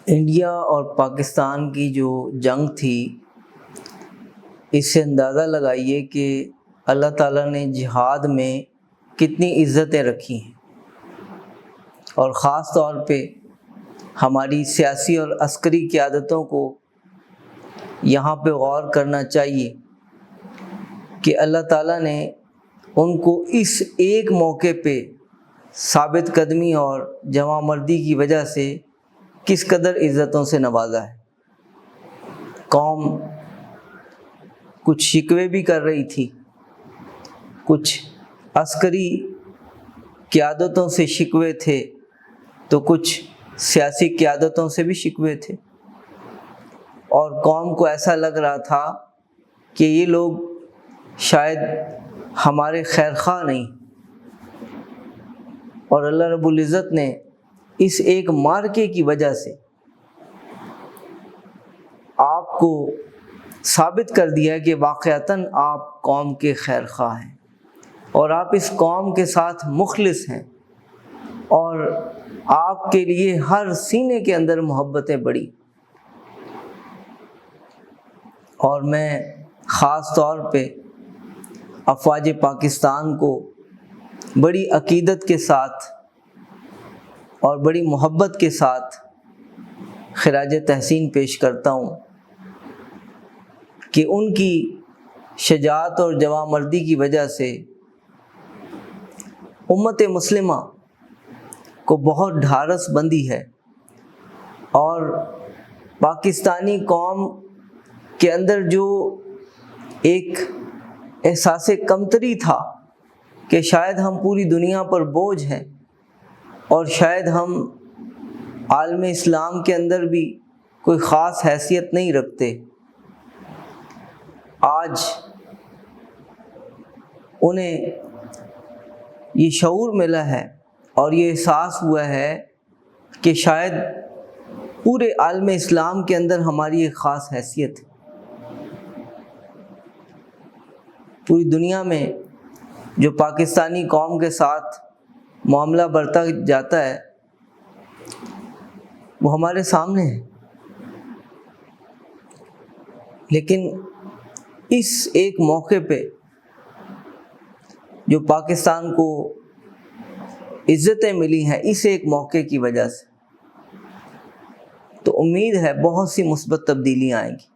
India اور پاکستان کی جو جنگ تھی، اس سے اندازہ لگائیے کہ اللہ تعالیٰ نے جہاد میں کتنی عزتیں رکھی ہیں، اور خاص طور پہ ہماری سیاسی اور عسکری قیادتوں کو یہاں پہ غور کرنا چاہیے کہ اللہ تعالیٰ نے ان کو اس ایک موقع پہ ثابت قدمی اور جواں مردی کی وجہ سے کس قدر عزتوں سے نوازا ہے۔ قوم کچھ شکوے بھی کر رہی تھی، کچھ عسکری قیادتوں سے شکوے تھے تو کچھ سیاسی قیادتوں سے بھی شکوے تھے، اور قوم کو ایسا لگ رہا تھا کہ یہ لوگ شاید ہمارے خیر خواہ نہیں، اور اللہ رب العزت نے اس ایک معرکے کی وجہ سے آپ کو ثابت کر دیا کہ واقعتاً آپ قوم کے خیر خواہ ہیں، اور آپ اس قوم کے ساتھ مخلص ہیں، اور آپ کے لیے ہر سینے کے اندر محبتیں بڑھی۔ اور میں خاص طور پہ افواج پاکستان کو بڑی عقیدت کے ساتھ اور بڑی محبت کے ساتھ خراج تحسین پیش کرتا ہوں کہ ان کی شجاعت اور جواں مردی کی وجہ سے امت مسلمہ کو بہت ڈھارس بندی ہے، اور پاکستانی قوم کے اندر جو ایک احساس کمتری تھا کہ شاید ہم پوری دنیا پر بوجھ ہیں، اور شاید ہم عالم اسلام کے اندر بھی کوئی خاص حیثیت نہیں رکھتے، آج انہیں یہ شعور ملا ہے اور یہ احساس ہوا ہے کہ شاید پورے عالم اسلام کے اندر ہماری ایک خاص حیثیت ہے۔ پوری دنیا میں جو پاکستانی قوم کے ساتھ معاملہ برتا جاتا ہے وہ ہمارے سامنے ہے، لیکن اس ایک موقع پہ جو پاکستان کو عزتیں ملی ہیں اس ایک موقع کی وجہ سے، تو امید ہے بہت سی مثبت تبدیلیاں آئیں گی۔